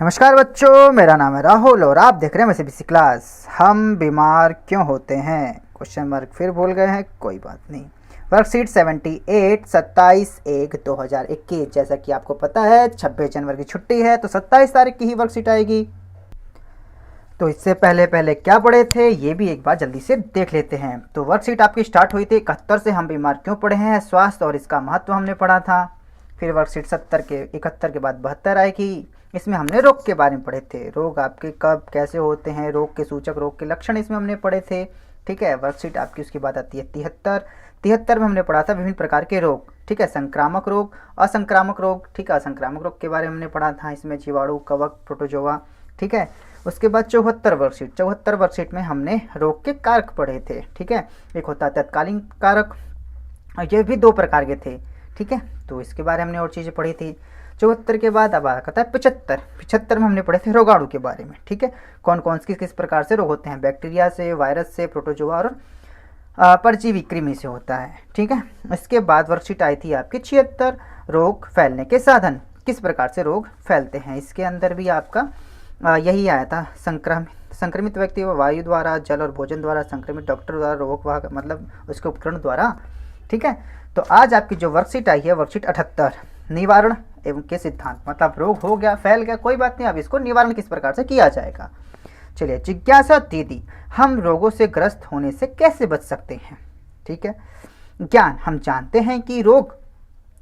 नमस्कार बच्चों, मेरा नाम है राहुल और आप देख रहे हैं MSCBC क्लास। हम बीमार क्यों होते हैं? क्वेश्चन मार्क फिर भूल गए हैं, कोई बात नहीं। वर्कशीट 78 27/1/2021। जैसा कि आपको पता है 26 जनवरी की छुट्टी है तो 27 तारीख की ही वर्कशीट आएगी। तो इससे पहले क्या पढ़े थे ये भी एक बार जल्दी से देख लेते हैं। तो वर्कशीट आपकी स्टार्ट हुई थी 71 से। हम बीमार क्यों पढ़े हैं, स्वास्थ्य और इसका महत्व हमने पढ़ा था। फिर वर्कशीट 71 के बाद 72 आएगी। इसमें हमने रोग के बारे में पढ़े थे। रोग आपके कब कैसे होते हैं, रोग के सूचक, रोग के लक्षण इसमें हमने पढ़े थे। ठीक है, वर्कशीट आपकी उसके बाद आती है 73 में हमने पढ़ा था विभिन्न प्रकार के रोग। ठीक है, संक्रामक रोग, असंक्रामक रोग। ठीक है, असंक्रामक रोग के बारे में हमने पढ़ा था, इसमें जीवाणु, कवक, प्रोटोजोआ। ठीक है, उसके बाद 74 वर्कशीट में हमने रोग के कारक पढ़े थे। ठीक है, एक होता है तत्कालीन कारक, ये भी 2 प्रकार के थे। ठीक है, तो इसके बारे में हमने और चीज़ें पढ़ी थी। 74 के बाद अब आता है 75 में हमने पढ़े थे रोगाणु के बारे में। ठीक है, कौन कौन किस प्रकार से रोग होते हैं, बैक्टीरिया से, वायरस से, प्रोटोजोआ और परजीवी कृमि से होता है। ठीक है, इसके बाद वर्कशीट आई थी आपकी 76 रोग फैलने के साधन, किस प्रकार से रोग फैलते हैं। इसके अंदर भी आपका यही आया था, संक्रमित व्यक्ति व वायु द्वारा, जल और भोजन द्वारा, संक्रमित डॉक्टर द्वारा, रोग वाहक मतलब उसके उपकरण द्वारा। ठीक है, तो आज आपकी जो वर्कशीट आई है वर्कशीट 78, निवारण एवं के सिद्धांत। मतलब रोग हो गया, फैल गया, कोई बात नहीं, अब इसको निवारण किस प्रकार से किया जाएगा। चलिए, जिज्ञासा दीदी, हम रोगों से ग्रस्त होने से कैसे बच सकते हैं। ठीक है, ज्ञान, हम जानते हैं कि रोग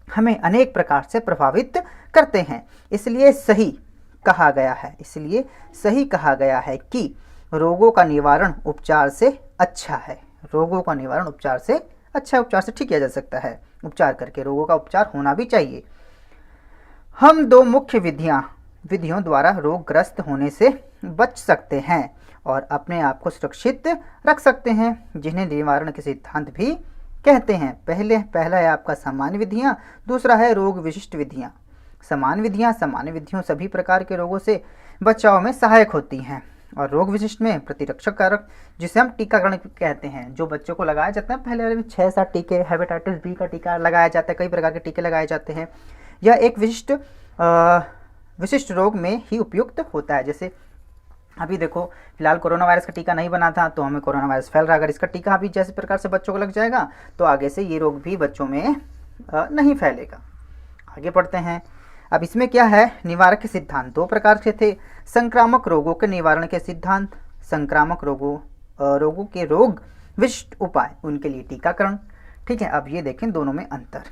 हमें अनेक प्रकार से प्रभावित करते हैं, इसलिए सही कहा गया है कि रोगों का निवारण उपचार से अच्छा है। रोगों का निवारण उपचार से अच्छा, उपचार से ठीक किया जा सकता है, उपचार करके रोगों का उपचार होना भी चाहिए। हम 2 मुख्य विधियों द्वारा रोगग्रस्त होने से बच सकते हैं और अपने आप को सुरक्षित रख सकते हैं, जिन्हें निवारण के सिद्धांत भी कहते हैं। पहला है आपका सामान्य विधियां, दूसरा है रोग विशिष्ट विधियां। सामान्य विधियों सभी प्रकार के रोगों से बचाव में सहायक होती हैं, और रोग विशिष्ट में प्रतिरक्षक कारक, जिसे हम टीकाकरण कहते हैं, जो बच्चों को लगाए जाते हैं। पहले 6-7 टीके, हेपेटाइटिस बी का टीका लगाया जाता है, कई प्रकार के टीके लगाए जाते हैं। यह एक विशिष्ट रोग में ही उपयुक्त होता है। जैसे अभी देखो, फिलहाल कोरोना वायरस का टीका नहीं बना था तो हमें कोरोना वायरस फैल रहा है, अगर इसका टीका अभी जैसे प्रकार से बच्चों को लग जाएगा तो आगे से ये रोग भी बच्चों में नहीं फैलेगा। आगे पढ़ते हैं। अब इसमें क्या है, निवारक के सिद्धांत 2 प्रकार के थे। संक्रामक रोगों के निवारण के सिद्धांत, संक्रामक रोगों के रोग विशिष्ट उपाय, उनके लिए टीकाकरण। ठीक है, अब ये देखें दोनों में अंतर।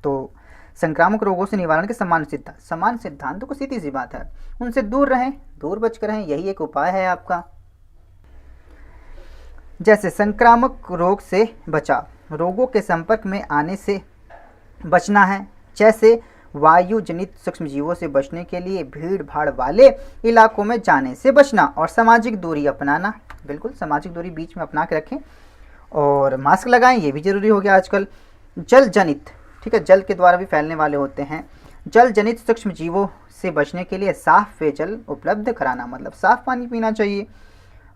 तो संक्रामक रोगों से निवारण के समान सिद्धांत को सीधी सी बात है, उनसे दूर रहें, दूर बचकर रहें, यही एक उपाय है आपका। जैसे संक्रामक रोग से बचाव, रोगों के संपर्क में आने से बचना है। जैसे वायु जनित सूक्ष्म जीवों से बचने के लिए भीड़ भाड़ वाले इलाकों में जाने से बचना, और सामाजिक दूरी अपनाना। बिल्कुल सामाजिक दूरी बीच में अपना के रखें, और मास्क लगाएं, ये भी जरूरी हो गया आजकल। जल जनित, ठीक है, जल के द्वारा भी फैलने वाले होते हैं। जल जनित सूक्ष्म जीवों से बचने के लिए साफ पेयजल उपलब्ध कराना, मतलब साफ पानी पीना चाहिए।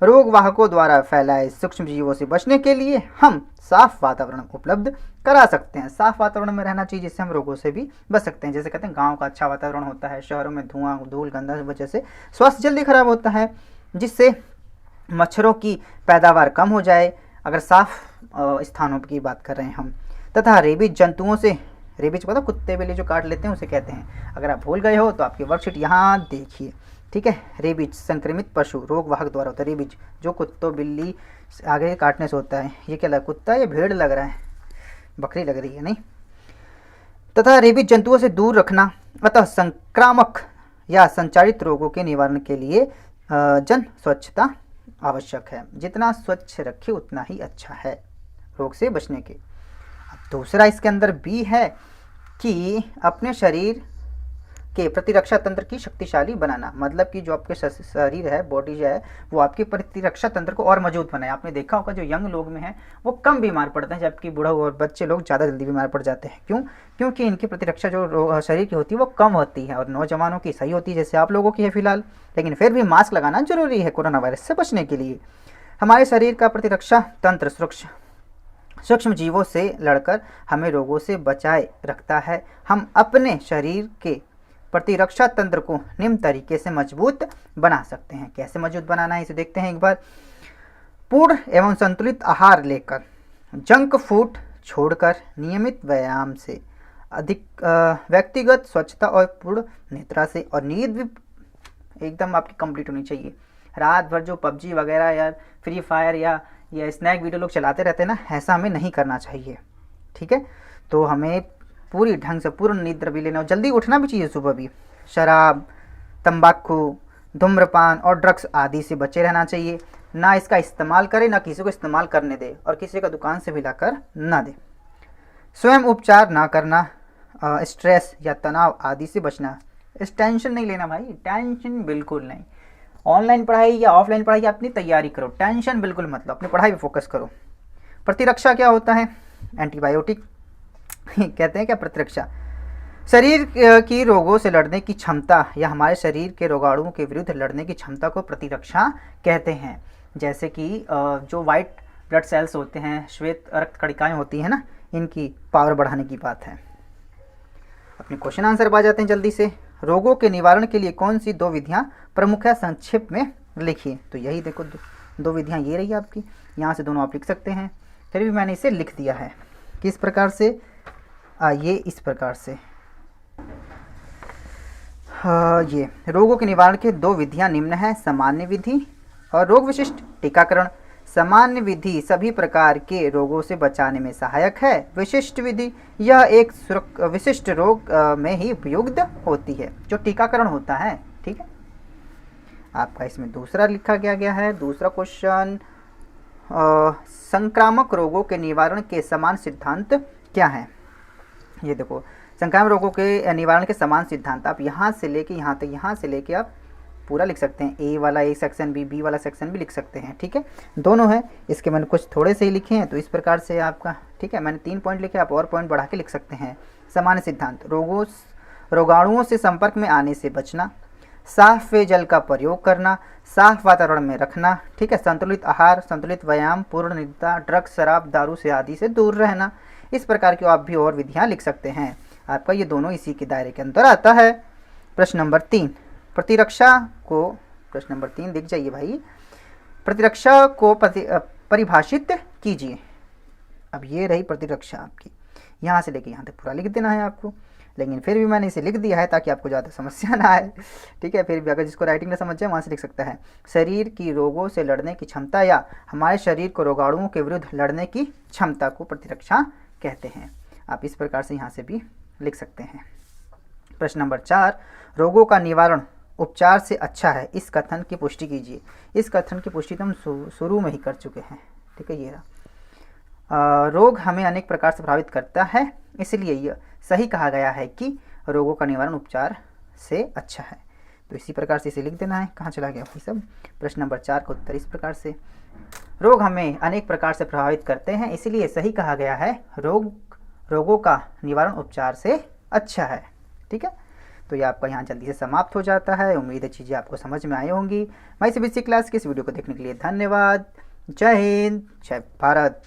रोग वाहकों द्वारा फैलाए सूक्ष्म जीवों से बचने के लिए हम साफ वातावरण उपलब्ध करा सकते हैं। साफ वातावरण में रहना चाहिए, जिससे हम रोगों से भी बच सकते हैं। जैसे कहते हैं गांव का अच्छा वातावरण होता है, शहरों में धुआं, धूल, गंदा की वजह से स्वास्थ्य जल्दी खराब होता है, जिससे मच्छरों की पैदावार कम हो जाए, अगर साफ स्थानों की बात कर रहे हैं हम। तथा रेबीज जंतुओं से, रेबीज पता कुत्ते बिल्ली जो काट लेते हैं उसे कहते हैं, अगर आप भूल गए हो तो आपकी वर्कशीट यहाँ देखिए। ठीक है, रेबीज संक्रमित पशु रोग वाहक द्वारा होता है। रेबीज जो कुत्तों बिल्ली आगे काटने से होता है। ये क्या लगा, कुत्ता या भेड़ लग रहा है, बकरी लग रही है नहीं। तथा रेबीज जंतुओं से दूर रखना। अतः संक्रामक या संचारित रोगों के निवारण के लिए जन स्वच्छता आवश्यक है। जितना स्वच्छ रखे उतना ही अच्छा है रोग से बचने के। दूसरा इसके अंदर भी है कि अपने शरीर के प्रतिरक्षा तंत्र की शक्तिशाली बनाना, मतलब कि जो आपके शरीर है, बॉडी जो है, वो आपकी प्रतिरक्षा तंत्र को और मजबूत बनाए। आपने देखा होगा जो यंग लोग में है वो कम बीमार पड़ते हैं, जबकि बूढ़ा और बच्चे लोग ज़्यादा जल्दी बीमार पड़ जाते हैं। क्यों? क्योंकि इनकी प्रतिरक्षा जो शरीर की होती है वो कम होती है, और नौजवानों की सही होती है, जैसे आप लोगों की है फिलहाल। लेकिन फिर भी मास्क लगाना जरूरी है कोरोना वायरस से बचने के लिए। हमारे शरीर का प्रतिरक्षा तंत्र सूक्ष्म जीवों से लड़कर हमें रोगों से बचाए रखता है। हम अपने शरीर के प्रतिरक्षा तंत्र को निम्न तरीके से मजबूत बना सकते हैं। कैसे मजबूत बनाना है इसे देखते हैं एक बार। पूर्ण एवं संतुलित आहार लेकर, जंक फूड छोड़कर, नियमित व्यायाम से, अधिक व्यक्तिगत स्वच्छता और पूर्ण निद्रा से, और नींद भी एकदम आपकी कंप्लीट होनी चाहिए। रात भर जो पबजी वगैरह या फ्री फायर या स्नैक वीडियो लोग चलाते रहते हैं ना, ऐसा हमें नहीं करना चाहिए। ठीक है, तो हमें पूरी ढंग से पूर्ण निद्रा भी लेना और जल्दी उठना भी चाहिए सुबह भी। शराब, तंबाकू, धूम्रपान और ड्रग्स आदि से बचे रहना चाहिए। ना इसका इस्तेमाल करें, ना किसी को इस्तेमाल करने दे, और किसी का दुकान से भी लाकर ना दे। स्वयं उपचार ना करना, स्ट्रेस या तनाव आदि से बचना। इस टेंशन नहीं लेना भाई, टेंशन बिल्कुल नहीं। ऑनलाइन पढ़ाई या ऑफलाइन पढ़ाई अपनी तैयारी करो, टेंशन बिल्कुल मत लो, अपनी पढ़ाई पे फोकस करो। प्रतिरक्षा क्या होता है? एंटीबायोटिक कहते हैं क्या प्रतिरक्षा? शरीर की रोगों से लड़ने की क्षमता या हमारे शरीर के रोगाणुओं के विरुद्ध लड़ने की क्षमता को प्रतिरक्षा कहते हैं। जैसे कि जो वाइट ब्लड सेल्स होते हैं, श्वेत रक्त कणिकाएं होती हैं ना, इनकी पावर बढ़ाने की बात है। अपने क्वेश्चन आंसर पर आ जाते हैं जल्दी से। रोगों के निवारण के लिए कौन सी 2 विधियां प्रमुख है, संक्षेप में लिखिए। तो यही देखो, दो विधियां ये रही आपकी, यहाँ से दोनों आप लिख सकते हैं। फिर भी मैंने इसे लिख दिया है किस प्रकार से, ये इस प्रकार से। ये रोगों के निवारण के 2 विधियां निम्न है, सामान्य विधि और रोग विशिष्ट टीकाकरण। सामान्य विधि सभी प्रकार के रोगों से बचाने में सहायक है। विशिष्ट विधि यह एक विशिष्ट रोग में ही उपयुक्त होती है, जो टीकाकरण होता है। ठीक है, आपका इसमें दूसरा लिखा गया है। दूसरा क्वेश्चन, संक्रामक रोगों के निवारण के समान सिद्धांत क्या है? ये देखो, संक्रामक रोगों के निवारण के समान सिद्धांत आप यहाँ से लेके यहाँ तक, यहाँ से लेके आप पूरा लिख सकते हैं। ए वाला एक सेक्शन, बी वाला सेक्शन भी लिख सकते हैं। ठीक है, दोनों है। इसके मैंने कुछ थोड़े से ही लिखे हैं, तो इस प्रकार से आपका, ठीक है, मैंने 3 पॉइंट लिखे, आप और पॉइंट बढ़ा के लिख सकते हैं। सामान्य सिद्धांत, रोगाणुओं से संपर्क में आने से बचना, साफ पेयजल का प्रयोग करना, साफ वातावरण में रखना। ठीक है, संतुलित आहार, संतुलित व्यायाम, पूर्ण निद्रा, ड्रग्स, शराब, दारू से आदि से दूर रहना। इस प्रकार की आप भी और विधियाँ लिख सकते हैं। आपका ये दोनों इसी के दायरे के अंदर आता है। प्रश्न नंबर 3, प्रतिरक्षा को, प्रश्न नंबर 3 दिख जाइए भाई, प्रतिरक्षा को परिभाषित कीजिए। अब ये रही प्रतिरक्षा आपकी, यहाँ से लेके यहाँ तक पूरा लिख देना है आपको, लेकिन फिर भी मैंने इसे लिख दिया है ताकि आपको ज़्यादा समस्या ना आए। ठीक है, फिर भी अगर जिसको राइटिंग ना समझ जाए वहाँ से लिख सकता है। शरीर की रोगों से लड़ने की क्षमता या हमारे शरीर को रोगाणुओं के विरुद्ध लड़ने की क्षमता को प्रतिरक्षा कहते हैं। आप इस प्रकार से यहाँ से भी लिख सकते हैं। प्रश्न नंबर 4, रोगों का निवारण उपचार से अच्छा है, इस कथन की पुष्टि कीजिए। इस कथन की पुष्टि तो हम शुरू में ही कर चुके हैं। ठीक है, ये रहा। रोग हमें अनेक प्रकार से प्रभावित करता है, इसलिए यह सही कहा गया है कि रोगों का निवारण उपचार से अच्छा है। तो इसी प्रकार से इसे लिख देना है। कहाँ चला गया भाई सब? प्रश्न नंबर 4 का उत्तर इस प्रकार से, रोग हमें अनेक प्रकार से प्रभावित करते हैं, इसलिए सही कहा गया है रोगों का निवारण उपचार से अच्छा है। ठीक है, तो ये आपका यहाँ जल्दी से समाप्त हो जाता है। उम्मीद है चीज़ें आपको समझ में आई होंगी। मैं CBSE क्लास की इस वीडियो को देखने के लिए धन्यवाद। जय हिंद, जय भारत।